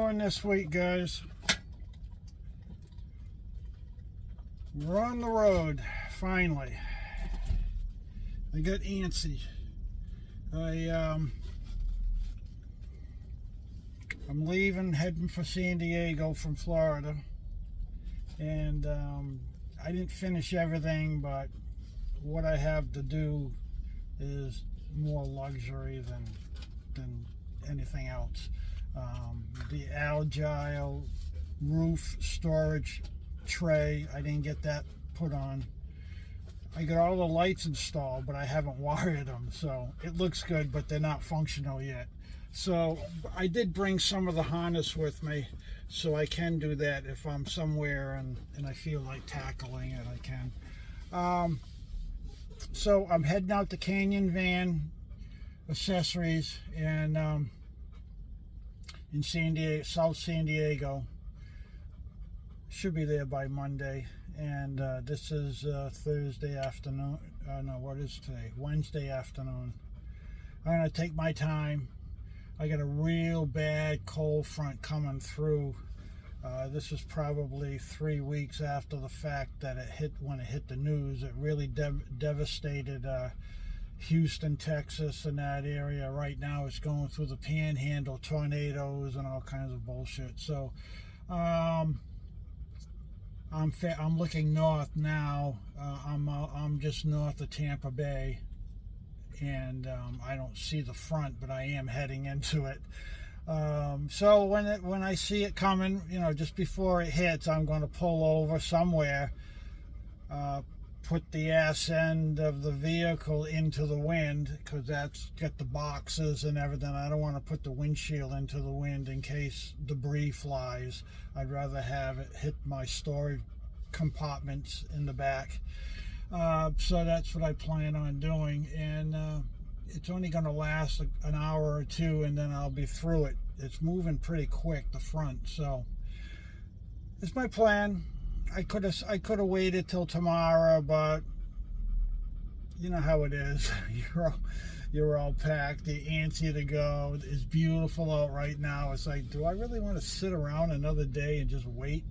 doing this week, guys? We're on the road, finally. I got antsy. I'm leaving, heading for San Diego from Florida. And I didn't finish everything, but what I have to do is more luxury than anything else. The Agile roof storage tray, I didn't get that put on. I got all the lights installed, but I haven't wired them, so it looks good, but they're not functional yet. So I did bring some of the harness with me, so I can do that if I'm somewhere and I feel like tackling it, I can. So I'm heading out to Canyon Van Accessories and in San Diego, South San Diego. Should be there by Monday. And this is Thursday afternoon. No, what is today? Wednesday afternoon. I'm gonna take my time. I got a real bad cold front coming through. This is probably 3 weeks after the fact that it hit. When it hit the news, it really devastated Houston, Texas, and that area. Right now it's going through the panhandle, tornadoes and all kinds of bullshit. So I'm looking north now. I'm just north of Tampa Bay, and I don't see the front, but I am heading into it. So when I see it coming, you know, just before it hits, I'm going to pull over somewhere, put the ass end of the vehicle into the wind, because that's got the boxes and everything. I don't want to put the windshield into the wind in case debris flies. I'd rather have it hit my storage compartments in the back. So that's what I plan on doing, and it's only going to last an hour or two, and then I'll be through it. It's moving pretty quick, the front, so it's my plan. I could have waited till tomorrow, but you know how it is. You're all packed, you're antsy to go. It's beautiful out right now. It's like, do I really want to sit around another day and just wait?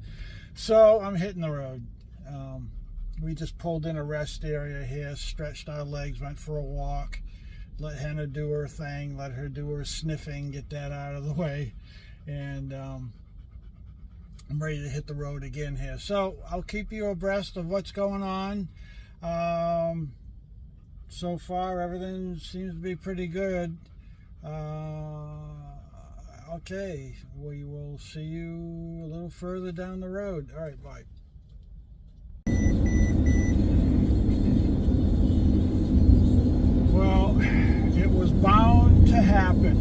So I'm hitting the road. We just pulled in a rest area here, stretched our legs, went for a walk, let Henna do her thing, let her do her sniffing, get that out of the way, and I'm ready to hit the road again here. So I'll keep you abreast of what's going on. So far everything seems to be pretty good. Okay, we will see you a little further down the road. All right, bye. Well, it was bound to happen.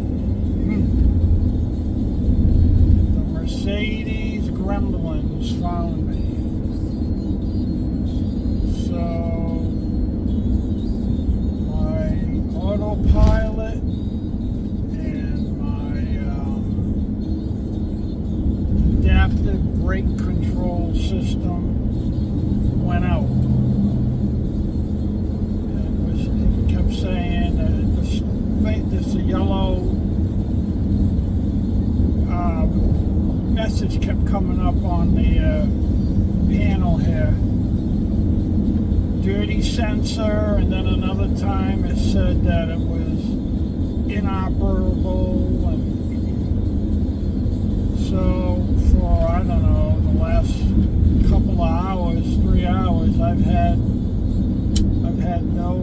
The Mercedes Gremlins found me. So my autopilot and my adaptive brake control system went out. It kept saying this yellow message kept coming up on the panel here. Dirty sensor, and then another time it said that it was inoperable, and so for, I don't know, the last couple of hours, 3 hours, I've had no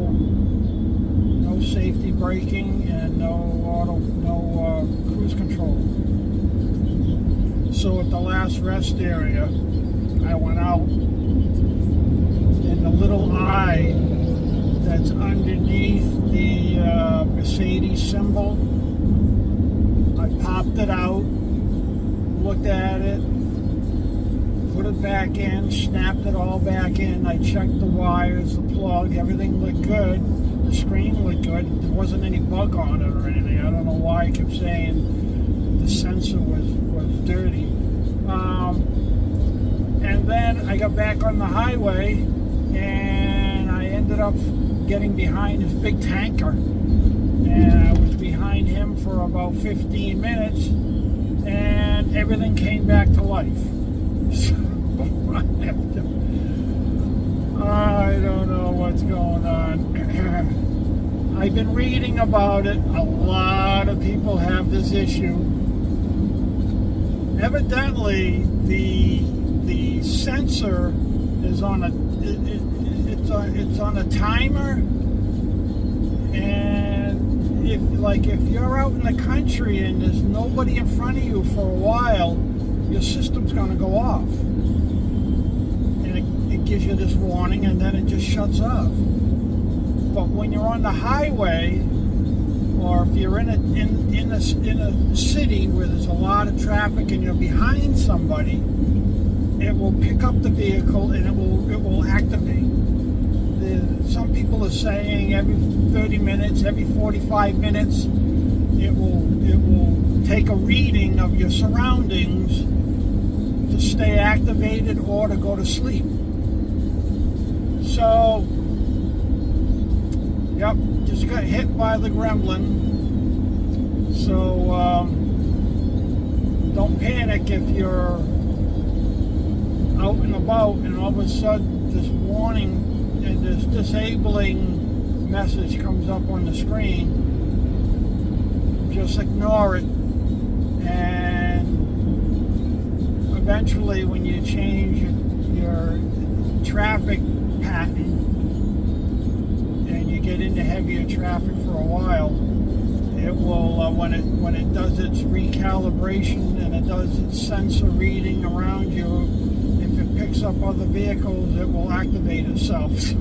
safety braking and no cruise control. So at the last rest area, I went out, and the little eye that's underneath the Mercedes symbol, I popped it out, looked at it, put it back in, snapped it all back in. I checked the wires, the plug, everything looked good. The screen looked good. There wasn't any bug on it or anything. I don't know why I kept saying the sensor was dirty. And then I got back on the highway, and I ended up getting behind this big tanker. And I was behind him for about 15 minutes. and everything came back to life. So I don't know what's going on. I've been reading about it. A lot of people have this issue. Evidently, the sensor is on it's on a timer, and if you're out in the country and there's nobody in front of you for a while, your system's going to go off, and it gives you this warning, and then it just shuts off. But when you're on the highway, or if you're in a city where there's a lot of traffic and you're behind somebody, it will pick up the vehicle and it will activate. Some people are saying every 30 minutes, every 45 minutes, it will take a reading of your surroundings to stay activated or to go to sleep. So, yep, just got hit by the gremlin. So don't panic if you're out and about and all of a sudden this warning and this disabling message comes up on the screen. Just ignore it, and eventually when you change your traffic pattern and you get into heavier traffic for a while, it will when it does its recalibration and it does its sensor reading around you, if it picks up other vehicles, it will activate itself. So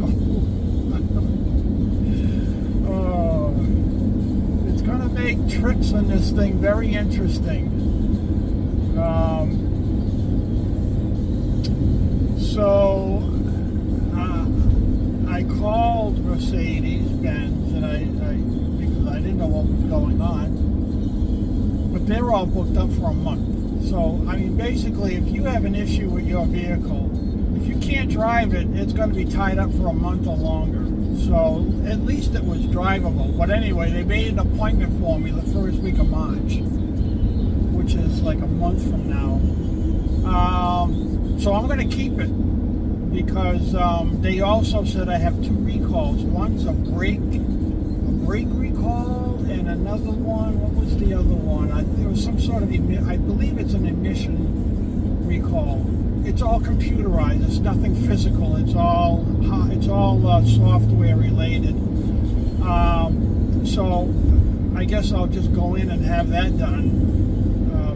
it's going to make trips on this thing very interesting. So I called Mercedes-Benz and because I didn't know what was going on, but they're all booked up for a month. So I mean, basically, if you have an issue with your vehicle, if you can't drive it, it's going to be tied up for a month or longer. So at least it was drivable. But anyway, they made an appointment for me the first week of March, which is like a month from now. So I'm going to keep it because they also said I have 2 recalls. One's a brake recall, and another one. What was the other one? There was some sort of I believe it's an emission recall. It's all computerized. It's nothing physical. It's all software related. So I guess I'll just go in and have that done.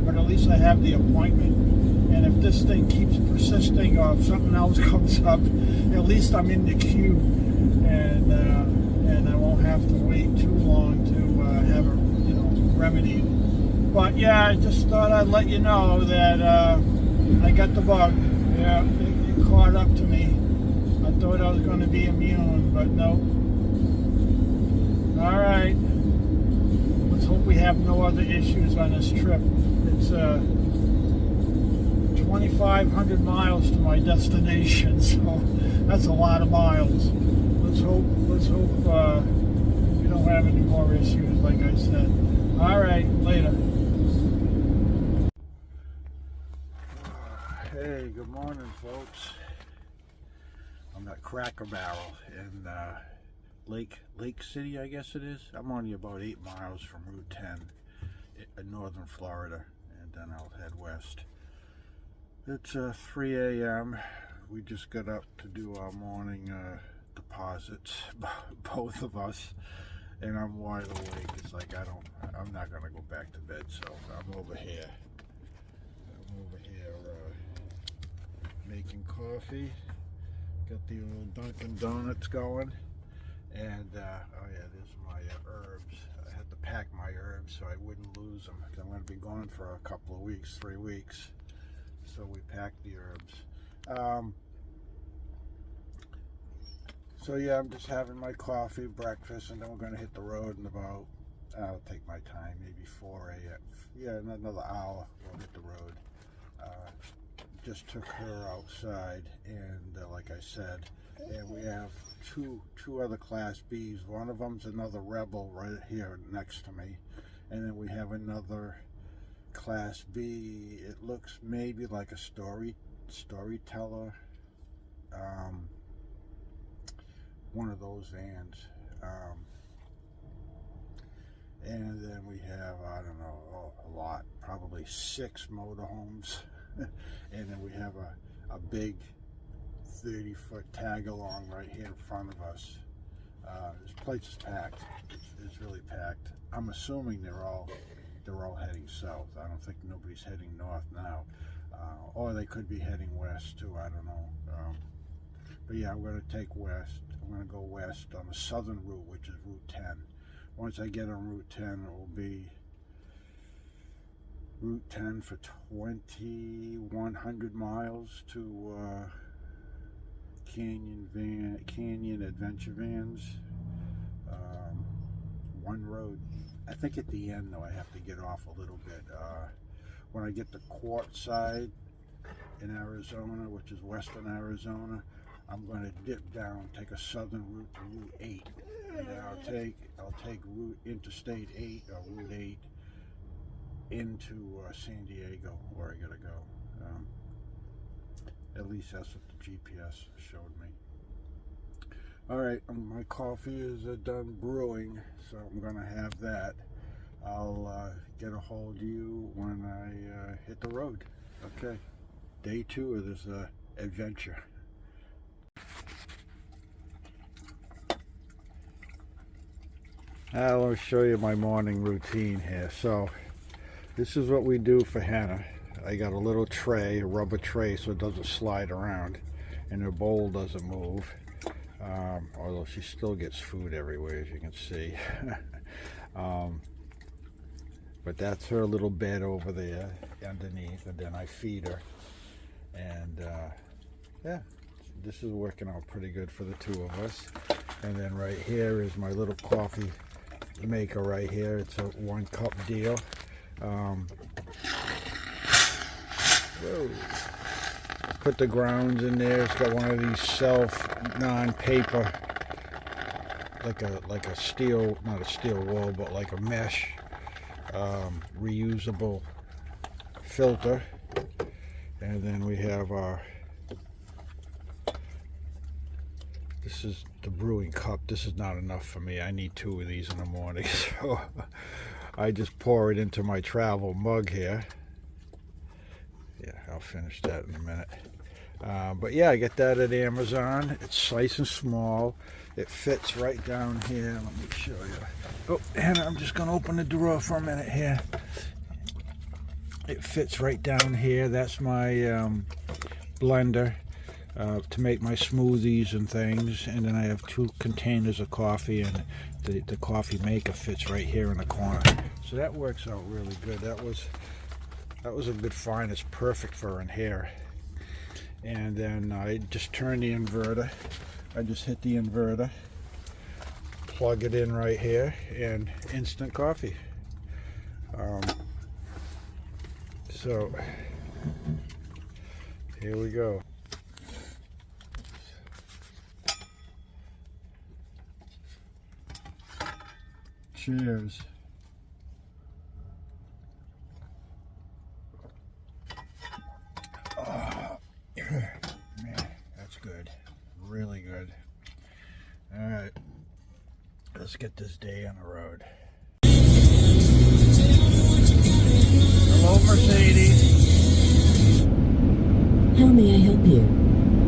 But at least I have the appointment. And if this thing keeps persisting, or if something else comes up, at least I'm in the queue, and I won't have to wait too long to have it, remedied. But yeah, I just thought I'd let you know that I got the bug. Yeah, it caught up to me. I thought I was going to be immune, but no. All right. Let's hope we have no other issues on this trip. It's 2,500 miles to my destination, so that's a lot of miles. Let's hope we don't have any more issues, like I said. All right, later. Hey, good morning, folks. I'm at Cracker Barrel in Lake City, I guess it is. I'm only about 8 miles from Route 10 in northern Florida, and then I'll head west. It's 3 a.m. We just got up to do our morning deposits, both of us, and I'm wide awake. It's like I'm not gonna go back to bed, so I'm over here. Making coffee. Got the old Dunkin' Donuts going, and oh yeah, there's my herbs. I had to pack my herbs so I wouldn't lose them. I'm going to be gone for a couple of weeks, 3 weeks. So we packed the herbs. So yeah, I'm just having my coffee, breakfast, and then we're going to hit the road in about, I'll take my time, maybe 4 a.m. Yeah, in another hour we'll hit the road. Just took her outside, and like I said, and we have two other Class Bs. One of them's another Revel right here next to me, and then we have another Class B. It looks maybe like a storyteller. One of those vans. And then we have, I don't know, a lot, probably 6 motorhomes. And then we have a big 30-foot tag along right here in front of us. This place is packed. It's really packed. I'm assuming they're all heading south. I don't think nobody's heading north now. Or they could be heading west too, I don't know. But yeah, I'm going to take west. I'm going to go west on the southern route, which is Route 10. Once I get on Route 10, it will be Route 10 for 2,100 miles to Canyon Adventure Vans. One road. I think at the end though I have to get off a little bit. When I get to Quartzside in Arizona, which is western Arizona, I'm going to dip down, take a southern route to Route 8, and then I'll take Interstate 8 or Route 8 into San Diego, where I gotta go. At least that's what the GPS showed me. All right, my coffee is done brewing, so I'm gonna have that. I'll get a hold of you when I hit the road. Okay, day 2 of this adventure. I'll show you my morning routine here. So this is what we do for Hannah. I got a little tray, a rubber tray, so it doesn't slide around and her bowl doesn't move. Although she still gets food everywhere, as you can see. But that's her little bed over there underneath, and then I feed her. And yeah, this is working out pretty good for the 2 of us. And then right here is my little coffee maker right here. It's a 1-cup deal. Whoa. Put the grounds in there. It's got one of these non-paper, like a steel, not a steel wool, but like a mesh, reusable filter. And then we have our, this is the brewing cup. This is not enough for me. I need 2 of these in the morning. So I just pour it into my travel mug here. Yeah, I'll finish that in a minute. But yeah, I get that at Amazon. It's nice and small. It fits right down here. Let me show you. Oh, Hannah, I'm just going to open the drawer for a minute here. It fits right down here. That's my blender to make my smoothies and things. And then I have 2 containers of coffee, and the coffee maker fits right here in the corner. So that works out really good. That was a good find. It's perfect for in here. And then I just turn the inverter. I just hit the inverter, plug it in right here, and instant coffee. So here we go. Cheers. Oh, man, that's good. Really good. All right, let's get this day on the road. Hello, Mercedes. How may I help you?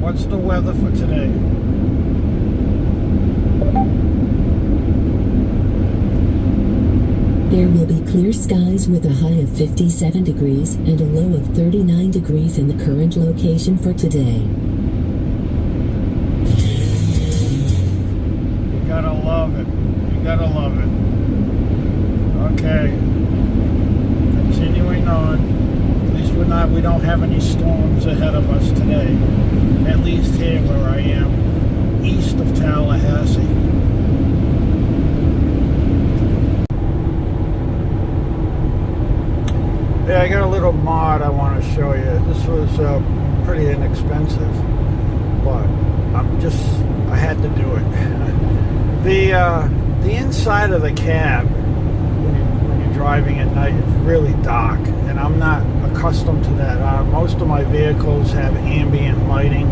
What's the weather for today? There will be clear skies with a high of 57 degrees and a low of 39 degrees in the current location for today. You gotta love it. You gotta love it. Okay. Continuing on. At least we don't have any storms ahead of us today. At least here where I am, east of Tallahassee. Yeah, I got a little mod I want to show you. This was pretty inexpensive, but I had to do it. The inside of the cab, when you driving at night. It's really dark, and I'm not accustomed to that. Most of my vehicles have ambient lighting,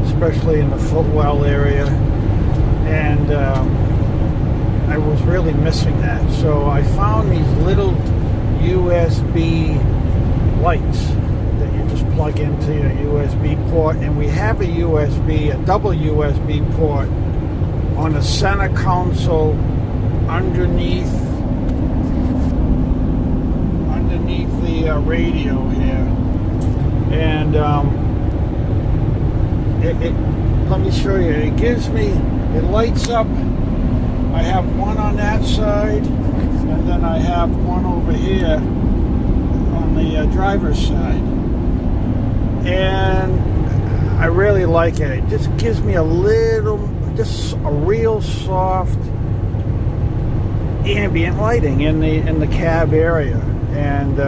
especially in the footwell area, and I was really missing that. So I found these little USB lights that you just plug into your USB port, and we have a double USB port on the center console underneath the radio here, and let me show you. It lights up. I have one on that side, and then I have one over here on the driver's side, and I really like it. It just gives me a real soft ambient lighting in the cab area, and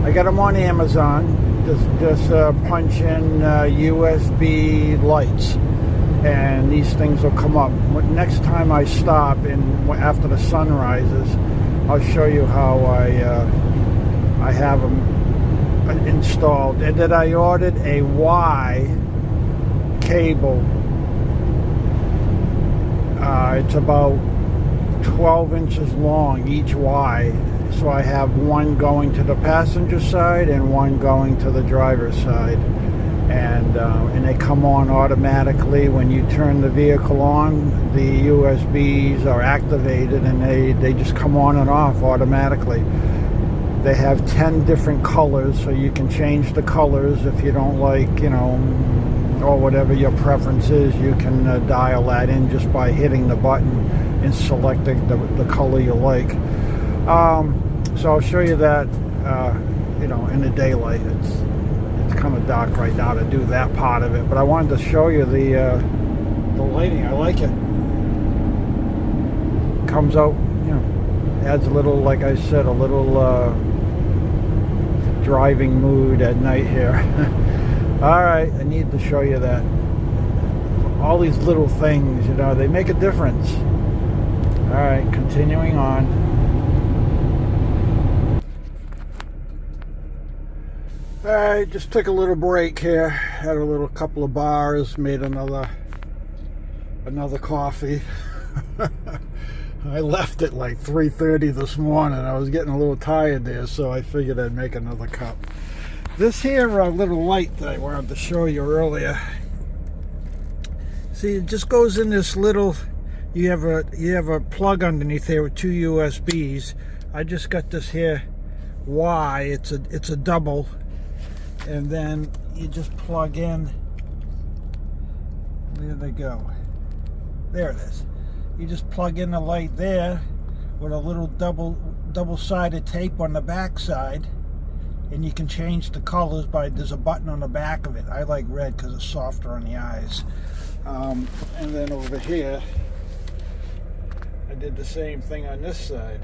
I got them on Amazon. Just punch in USB lights, and these things will come up. Next time I stop, and after the sun rises, I'll show you how I have them installed. And then I ordered a Y cable. It's about 12 inches long each Y, so I have one going to the passenger side and one going to the driver's side, and they come on automatically when you turn the vehicle on. The USBs are activated, and they just come on and off automatically. They have 10 different colors, so you can change the colors if you don't like, or whatever your preference is. You can dial that in just by hitting the button and selecting the color you like. So I'll show you that, in the daylight. It's kind of dark right now to do that part of it, but I wanted to show you the lighting. I like it. Comes out, adds a little, like I said, a little driving mood at night here. All right, I need to show you that. All these little things, they make a difference. All right, continuing on. All right, just took a little break here. Had a couple of bars, made another coffee. I left at like 3:30 this morning. I was getting a little tired there, so I figured I'd make another cup. This here little light that I wanted to show you earlier. See, it just goes in this little. You have a plug underneath here with two USBs. I just got this here Y. It's a double, and then you just plug in. Where they go? There it is. You just plug in the light there with a little double-sided tape on the back side, and you can change the colors there's a button on the back of it. I like red because it's softer on the eyes. And then over here, I did the same thing on this side.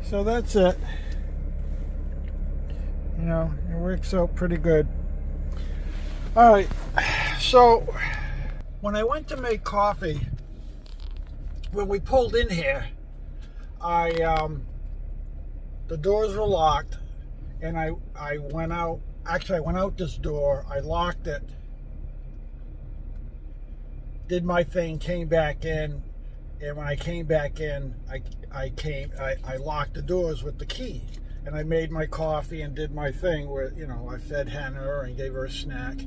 So that's it. It works out pretty good. All right, so when I went to make coffee, when we pulled in here, the doors were locked, and I went out. Actually, I went out this door. I locked it, did my thing, came back in, and when I came back in, I locked the doors with the key, and I made my coffee and did my thing where I fed Hannah and gave her a snack.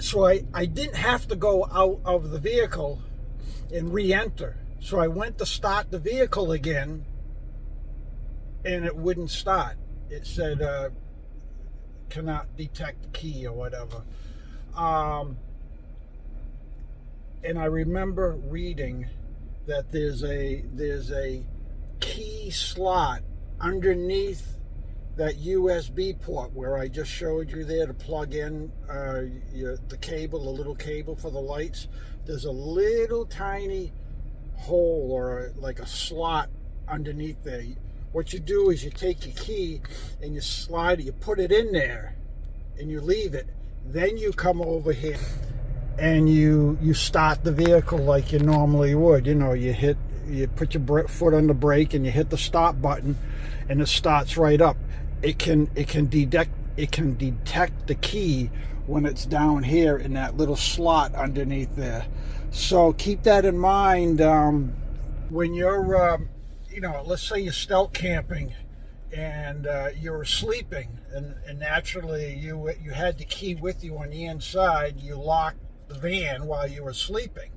So I didn't have to go out of the vehicle and re-enter. So I went to start the vehicle again, and it wouldn't start. It said cannot detect the key or whatever. And I remember reading that there's a key slot underneath that USB port where I just showed you there to plug in the cable, the little cable for the lights. There's a little tiny hole or like a slot underneath there. What you do is you take your key and you slide it, you put it in there and you leave it. Then you come over here and you start the vehicle like you normally would. You hit you put your foot on the brake and you hit the stop button, and it starts right up. It can detect the key when it's down here in that little slot underneath there. So keep that in mind when you're let's say you're stealth camping and you're sleeping, and naturally you had the key with you on the inside. You locked the van while you were sleeping.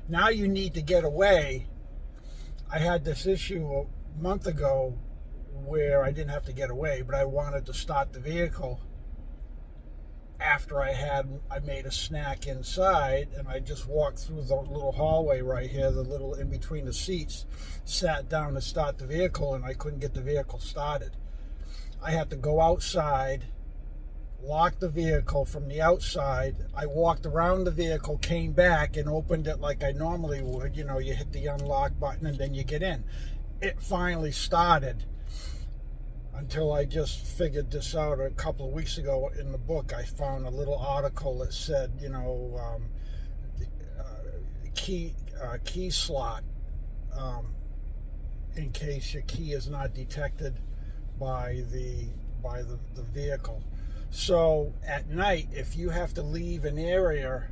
Now you need to get away. I had this issue a month ago where I didn't have to get away, but I wanted to start the vehicle after I made a snack inside, and I just walked through the little hallway right here, the little in between the seats, sat down to start the vehicle, and I couldn't get the vehicle started. I had to go outside, lock the vehicle from the outside. I walked around the vehicle, came back, and opened it like I normally would. You hit the unlock button and then you get in. It finally started, until I just figured this out a couple of weeks ago. In the book, I found a little article that said, key slot, in case your key is not detected by the vehicle. So at night, if you have to leave an area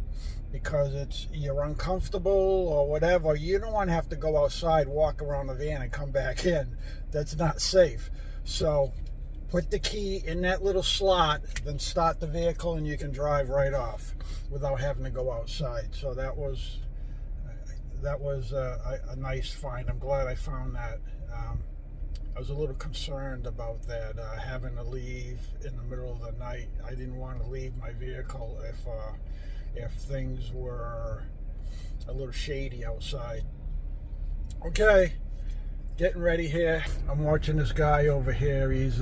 because you're uncomfortable or whatever, you don't want to have to go outside, walk around the van, and come back in. That's not safe. So put the key in that little slot, then start the vehicle, and you can drive right off without having to go outside. So that was a nice find. I'm glad I found that. I was a little concerned about that, having to leave in the middle of the night. I didn't want to leave my vehicle if things were a little shady outside. Okay. Getting ready here. I'm watching this guy over here. He's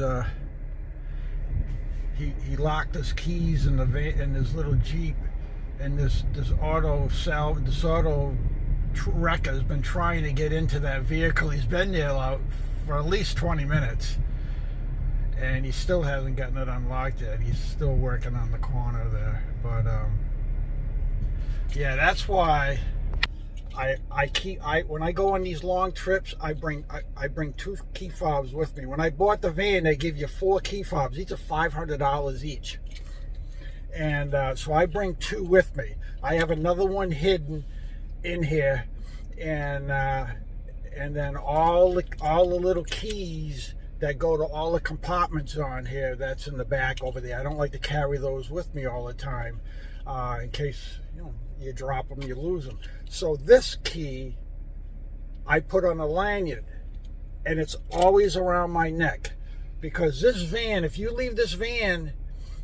he locked his keys in the van, in his little Jeep, and this auto wrecker has been trying to get into that vehicle. He's been there for at least 20 minutes, and he still hasn't gotten it unlocked yet. He's still working on the corner there. But yeah, that's why when I go on these long trips, I bring 2 key fobs with me. When I bought the van, they give you 4 key fobs. These are $500 each, and so I bring 2 with me. I have another one hidden in here, and then all the little keys that go to all the compartments on here, that's in the back over there. I don't like to carry those with me all the time, in case you drop them, you lose them. So this key I put on a lanyard, and it's always around my neck, because this van, if you leave this van,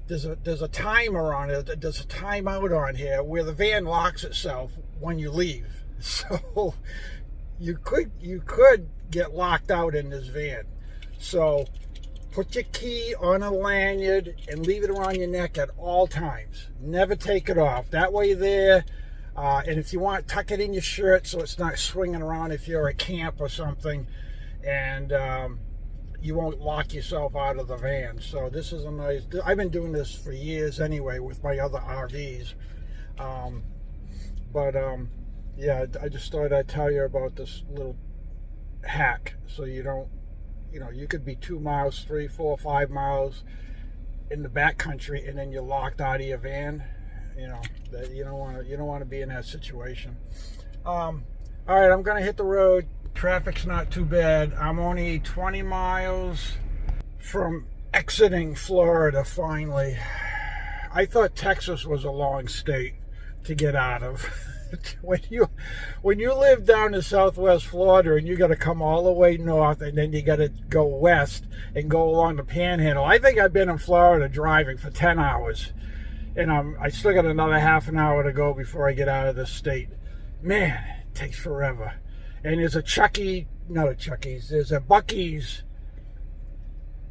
there's a timer on it. There's a timeout on here where the van locks itself when you leave. So you could get locked out in this van. So put your key on a lanyard and leave it around your neck at all times. Never take it off. That way there, and if you want, tuck it in your shirt so it's not swinging around if you're at camp or something, and you won't lock yourself out of the van. So this is a nice, I've been doing this for years anyway with my other RVs. Yeah, I just thought I'd tell you about this little hack, so you don't, you could be 2 miles, 3, 4, 5 miles in the backcountry, and then you're locked out of your van. That you don't want to be in that situation. All right, I'm gonna hit the road. Traffic's not too bad. I'm only 20 miles from exiting Florida finally. I thought Texas was a long state to get out of. When you live down in Southwest Florida and you got to come all the way north, and then you got to go west and go along the Panhandle. I think I've been in Florida driving for 10 hours, and I still got another half an hour to go before I get out of the state. Man, it takes forever. And there's a there's a Buc-ee's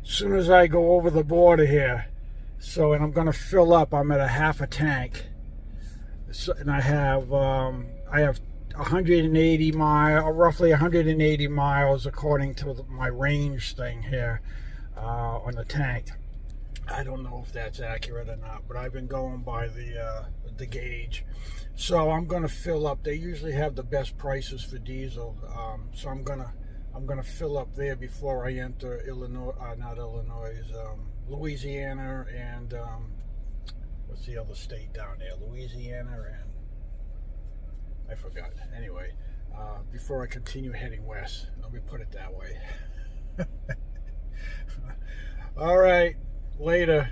as soon as I go over the border here. So, and I'm going to fill up. I'm at a half a tank. So, and I have 180 miles, roughly 180 miles according to my range thing here on the tank. I don't know if that's accurate or not, but I've been going by the gauge. So I'm going to fill up. They usually have the best prices for diesel, so I'm gonna fill up there before I enter Louisiana, and what's the other state down there? Louisiana and I forgot. Anyway, before I continue heading west, let me put it that way. All right, later.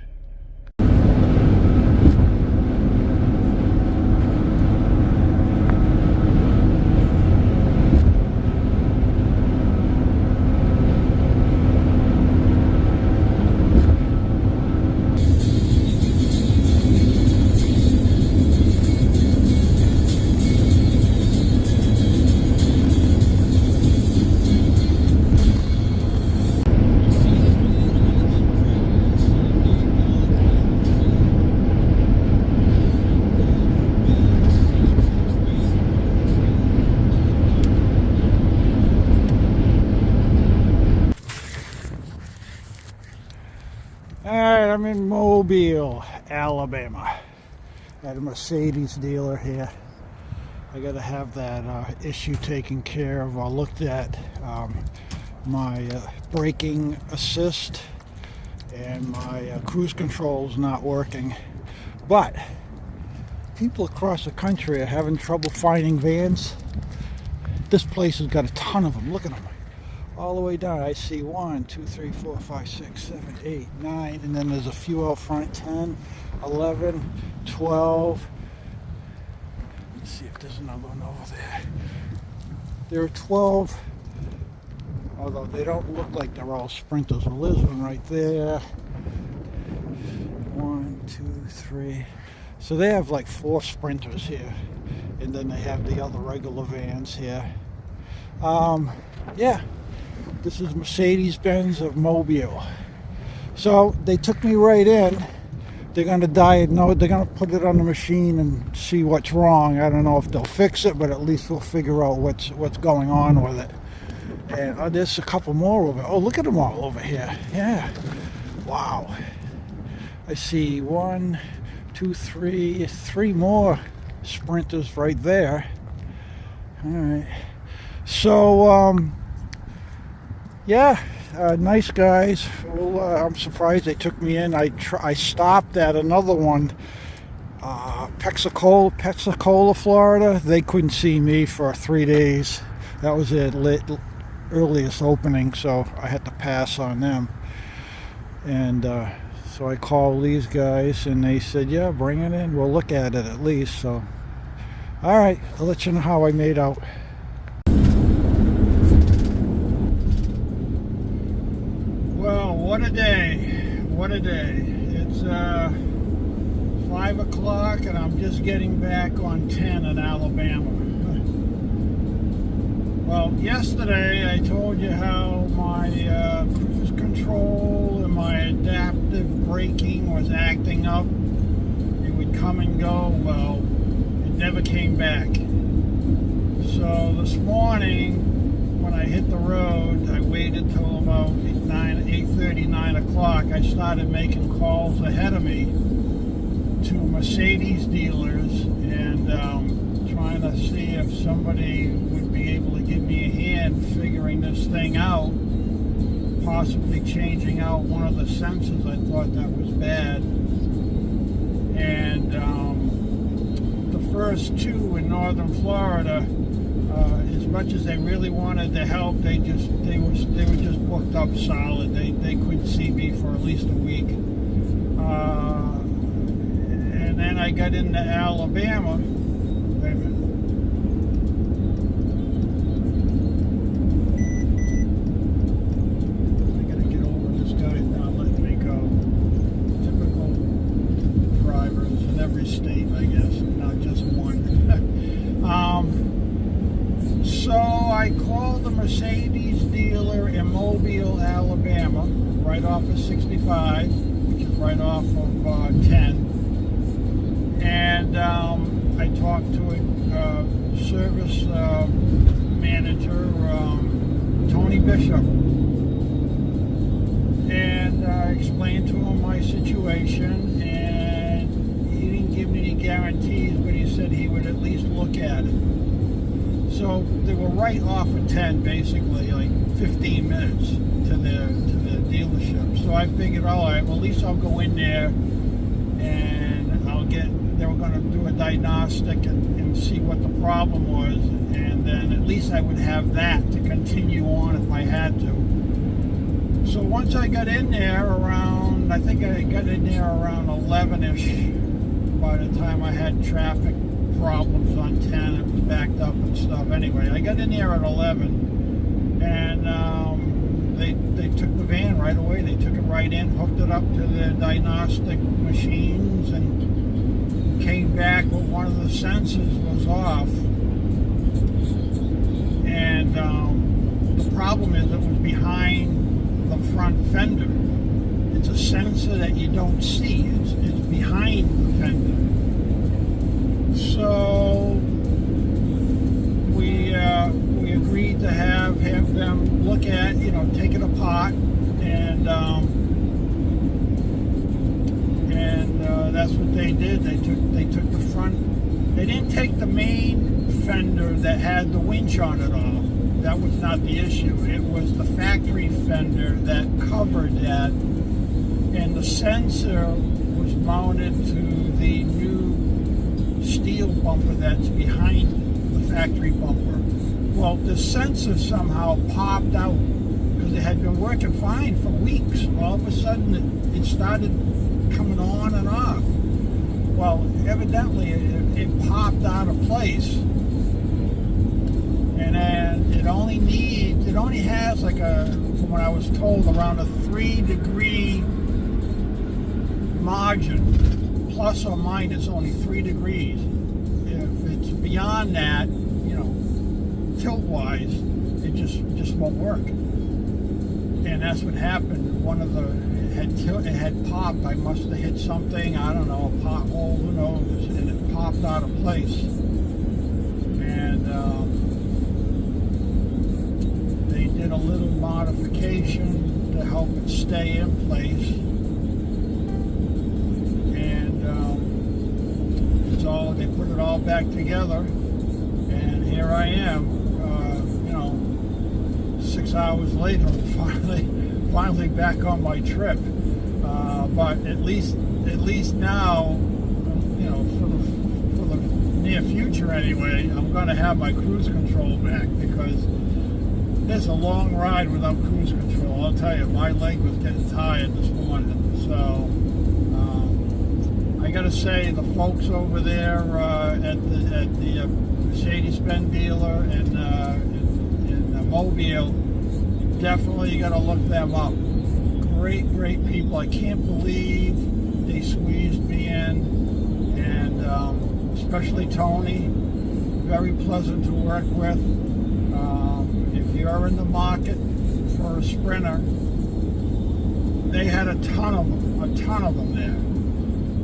Alright, I'm in Mobile, Alabama, at a Mercedes dealer here. I gotta have that issue taken care of. I looked at my braking assist, and my cruise control's not working. But people across the country are having trouble finding vans. This place has got a ton of them. Look at them. All the way down. I see 1, 2, 3, 4, 5, 6, 7, 8, 9, and then there's a few out front. 10, 11, 12. Let's see if there's another one over there. There are 12, although they don't look like they're all Sprinters. Well, there's one right there. 1, 2, 3. So they have like 4 Sprinters here, and then they have the other regular vans here. Yeah. This is Mercedes-Benz of Mobile. So they took me right in. They're going to diagnose. They're going to put it on the machine and see what's wrong. I don't know if they'll fix it, but at least we'll figure out what's going on with it. And there's a couple more over. Oh, look at them all over here. Yeah. Wow. I see 1, 2, 3, 3 more Sprinters right there. All right. So, yeah, nice guys. Well, I'm surprised they took me in. I stopped at another one, Pensacola, Florida. They couldn't see me for 3 days. That was their earliest opening, so I had to pass on them. And so I called these guys, and they said, yeah, bring it in. We'll look at it at least. So, all right, I'll let you know how I made out. Well, what a day. What a day. It's 5 o'clock, and I'm just getting back on 10 in Alabama. Well, yesterday I told you how my cruise control and my adaptive braking was acting up. It would come and go. Well, it never came back. So this morning, when I hit the road, I waited till about 8:30, 9 o'clock. I started making calls ahead of me to Mercedes dealers and trying to see if somebody would be able to give me a hand figuring this thing out, possibly changing out one of the sensors. I thought that was bad. And the first 2 in northern Florida, as much as they really wanted to help, they were just booked up solid. They couldn't see me for at least a week. And then I got into Alabama. Wait a minute. I gotta get over this guy not letting me go. Typical drivers in every state, I guess, not just one. So I called the Mercedes dealer in Mobile, Alabama, right off of 65, which is right off of 10. And I talked to a service manager, Tony Bishop. And and explained to him my situation, and he didn't give me any guarantees, but he said he would at least look at it. So they were right off of 10, basically, like 15 minutes to the dealership. So I figured, all right, well, at least I'll go in there and they were going to do a diagnostic and see what the problem was, and then at least I would have that to continue on if I had to. So once I got in there I think I got in there around 11-ish. By the time I had traffic problems on 10, it was backed up and stuff. Anyway, I got in there at 11, and they took the van right away. They took it right in, hooked it up to the diagnostic machines, and came back with one of the sensors was off. And the problem is it was behind the front fender. It's a sensor that you don't see. It's behind the fender. So we agreed to have them look at, take it apart, and that's what they did. They took the front. They didn't take the main fender that had the winch on it off. That was not the issue. It was the factory fender that covered that, and the sensor was mounted to the new steel bumper that's behind the factory bumper. Well, the sensor somehow popped out because it had been working fine for weeks. All of a sudden, it started coming on and off. Well, evidently, it popped out of place. And then it only has like from what I was told, around a 3-degree margin, plus or minus only 3 degrees. If it's beyond that, tilt-wise, it just won't work. And that's what happened. It had popped. I must have hit something, I don't know, a pothole, who knows, and it popped out of place. And they did a little modification to help it stay in place. And they put it all back together. And here I am, 6 hours later, finally back on my trip. But at least now, for the near future anyway, I'm going to have my cruise control back, because there's a long ride without cruise control. I'll tell you, my leg was getting tired this morning. So I got to say, the folks over there at the Mercedes-Benz dealer in Mobile, definitely got to look them up. Great people. I can't believe they squeezed me in, and especially Tony, very pleasant to work with. If you're in the market for a Sprinter, they had a ton of them there.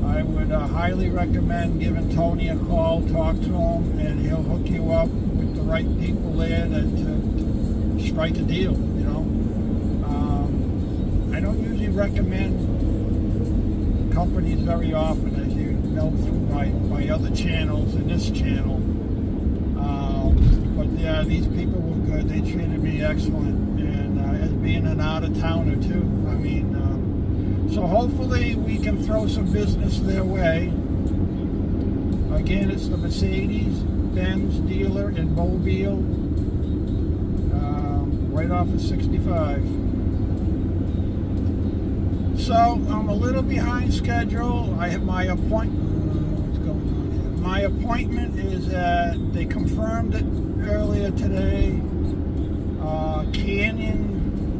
I would highly recommend giving Tony a call, talk to him, and he'll hook you up with the right people there to strike a deal. I don't usually recommend companies very often, as you know through my other channels and this channel. But yeah, these people were good. They treated me excellent, and as being an out-of-towner too. I mean, so hopefully we can throw some business their way. Again, it's the Mercedes-Benz dealer in Mobile, right off of 65. So I'm a little behind schedule. I have my appointment. What's going on here? My appointment is they confirmed it earlier today.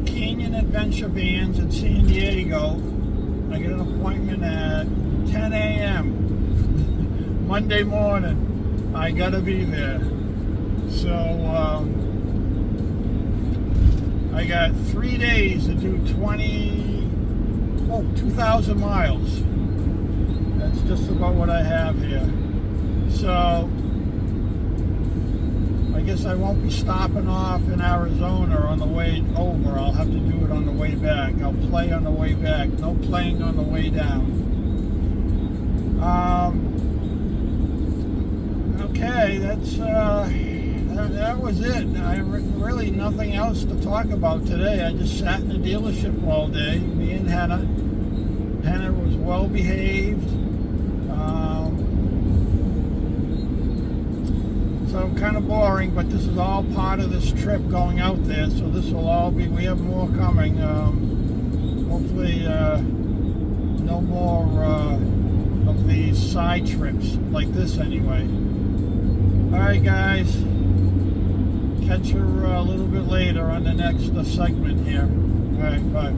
Canyon Adventure Vans in San Diego. I get an appointment at 10 a.m. Monday morning. I gotta be there. So I got 3 days to do 2,000 miles. That's just about what I have here. So I I guess I won't be stopping off in Arizona on the way over. I'll have to do it on the way back. I'll play on the way back. No playing on the way down. Okay, that was it. Really nothing else to talk about today. I just sat in the dealership all day. Me and Hannah. Hannah was well behaved. So kind of boring, but this is all part of this trip going out there. So this will all be, we have more coming. Hopefully no more of these side trips like this anyway. Alright guys, catch you a little bit later on the next segment here. Alright, bye.